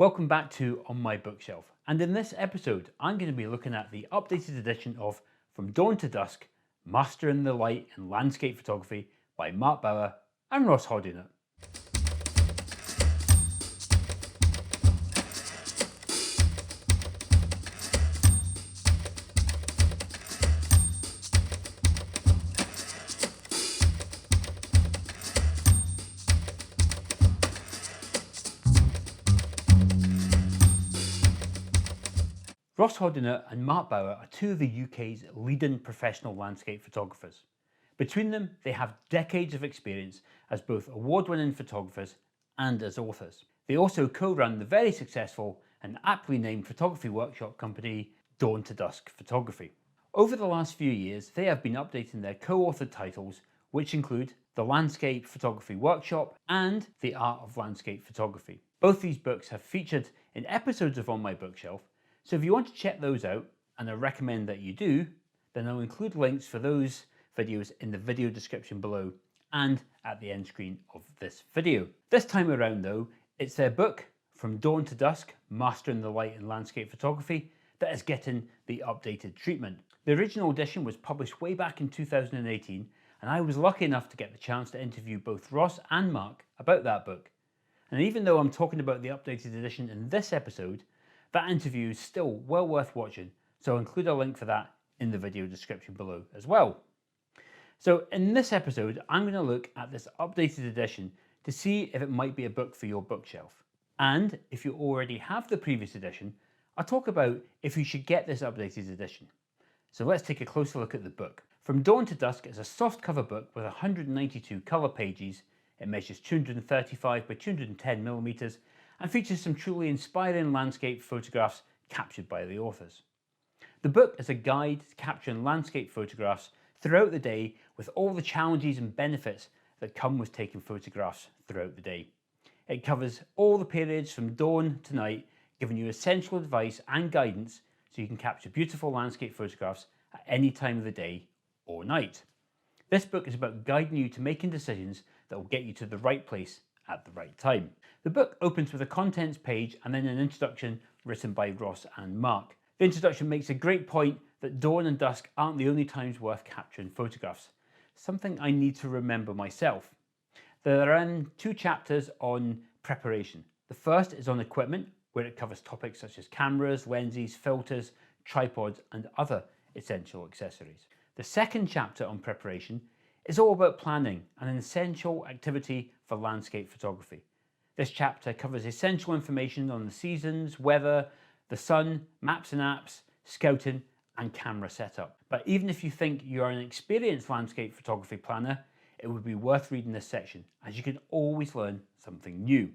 Welcome back to On My Bookshelf, and in this episode I'm going to be looking at the updated edition of From Dawn to Dusk, Mastering the Light in Landscape Photography by Bauer and Ross Hoddinott. Ross Hoddinott and Bauer are two of the UK's leading professional landscape photographers. Between them, they have decades of experience as both award-winning photographers and as authors. They also co-run the very successful and aptly named photography workshop company Dawn to Dusk Photography. Over the last few years, they have been updating their co-authored titles, which include The Landscape Photography Workshop and The Art of Landscape Photography. Both these books have featured in episodes of On My Bookshelf, so if you want to check those out, and I recommend that you do, then I'll include links for those videos in the video description below and at the end screen of this video. This time around though, it's their book, From Dawn to Dusk, Mastering the Light in Landscape Photography, that is getting the updated treatment. The original edition was published way back in 2018, and I was lucky enough to get the chance to interview both Ross and Mark about that book. And even though I'm talking about the updated edition in this episode, that interview is still well worth watching, so I'll include a link for that in the video description below as well. So in this episode, I'm going to look at this updated edition to see if it might be a book for your bookshelf. And if you already have the previous edition, I'll talk about if you should get this updated edition. So let's take a closer look at the book. From Dawn to Dusk is a softcover book with 192 colour pages. It measures 235 by 210 millimeters and features some truly inspiring landscape photographs captured by the authors. The book is a guide to capturing landscape photographs throughout the day with all the challenges and benefits that come with taking photographs throughout the day. It covers all the periods from dawn to night, giving you essential advice and guidance so you can capture beautiful landscape photographs at any time of the day or night. This book is about guiding you to making decisions that will get you to the right place at the right time. The book opens with a contents page and then an introduction written by Ross and Mark. The introduction makes a great point that dawn and dusk aren't the only times worth capturing photographs, something I need to remember myself. There are two chapters on preparation. The first is on equipment, where it covers topics such as cameras, lenses, filters, tripods and other essential accessories. The second chapter on preparation is all about planning, an essential activity for landscape photography. This chapter covers essential information on the seasons, weather, the sun, maps and apps, scouting and camera setup. But even if you think you are an experienced landscape photography planner, it would be worth reading this section, as you can always learn something new.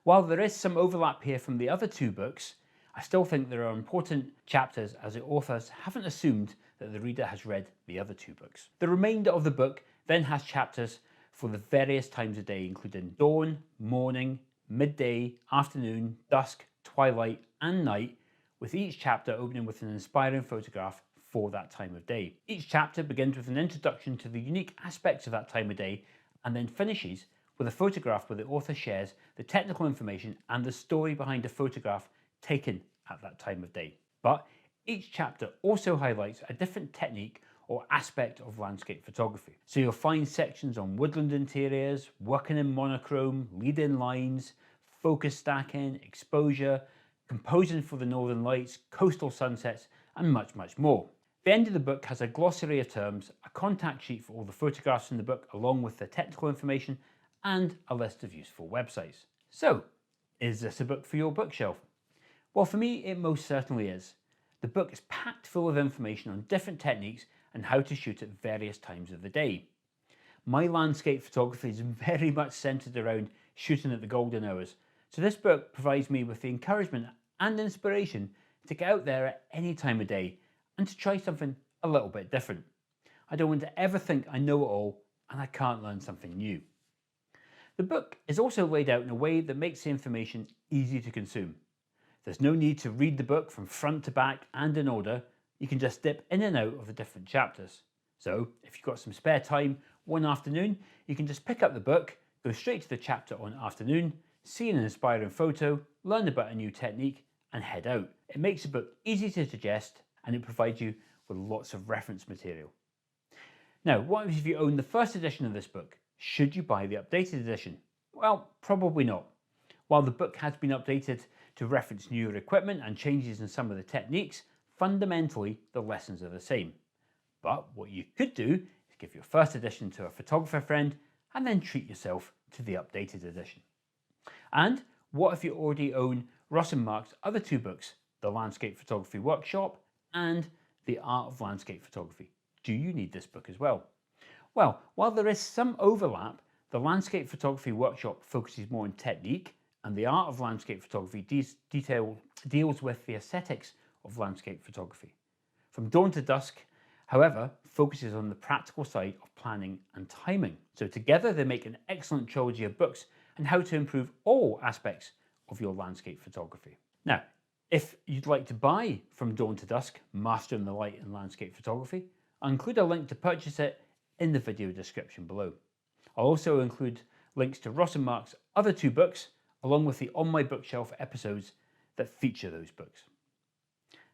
While there is some overlap here from the other two books, I still think there are important chapters as the authors haven't assumed that the reader has read the other two books. The remainder of the book then has chapters for the various times of day, including dawn, morning, midday, afternoon, dusk, twilight and night, with each chapter opening with an inspiring photograph for that time of day. Each chapter begins with an introduction to the unique aspects of that time of day and then finishes with a photograph where the author shares the technical information and the story behind a photograph taken at that time of day. But each chapter also highlights a different technique or aspect of landscape photography. So you'll find sections on woodland interiors, working in monochrome, lead-in lines, focus stacking, exposure, composing for the northern lights, coastal sunsets, and much, much more. The end of the book has a glossary of terms, a contact sheet for all the photographs in the book, along with the technical information, and a list of useful websites. So, is this a book for your bookshelf? Well, for me, it most certainly is. The book is packed full of information on different techniques and how to shoot at various times of the day. My landscape photography is very much centered around shooting at the golden hours, so this book provides me with the encouragement and inspiration to get out there at any time of day and to try something a little bit different. I don't want to ever think I know it all and I can't learn something new. The book is also laid out in a way that makes the information easy to consume. There's no need to read the book from front to back and in order. You can just dip in and out of the different chapters. So if you've got some spare time one afternoon, you can just pick up the book, go straight to the chapter on afternoon, see an inspiring photo, learn about a new technique, and head out. It makes the book easy to digest and it provides you with lots of reference material. Now, what if you own the first edition of this book? Should you buy the updated edition? Well, probably not. While the book has been updated to reference newer equipment and changes in some of the techniques, fundamentally the lessons are the same. But what you could do is give your first edition to a photographer friend and then treat yourself to the updated edition. And what if you already own Ross and Mark's other two books, The Landscape Photography Workshop and The Art of Landscape Photography? Do you need this book as well? Well, while there is some overlap, the Landscape Photography Workshop focuses more on technique and the Art of Landscape Photography deals with the aesthetics of landscape photography. From Dawn to Dusk, however, focuses on the practical side of planning and timing. So together they make an excellent trilogy of books on how to improve all aspects of your landscape photography. Now, if you'd like to buy From Dawn to Dusk, Mastering the Light in Landscape Photography, I'll include a link to purchase it in the video description below. I'll also include links to Ross and Mark's other two books, along with the On My Bookshelf episodes that feature those books.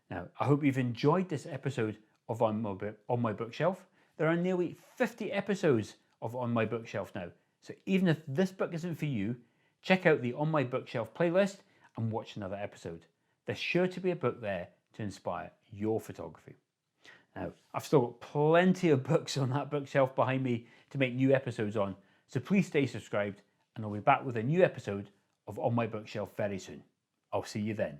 Now, I hope you've enjoyed this episode of On My Bookshelf. There are nearly 50 episodes of On My Bookshelf now, so even if this book isn't for you, check out the On My Bookshelf playlist and watch another episode. There's sure to be a book there to inspire your photography. Now, I've still got plenty of books on that bookshelf behind me to make new episodes on, so please stay subscribed and I'll be back with a new episode of On My Bookshelf very soon. I'll see you then.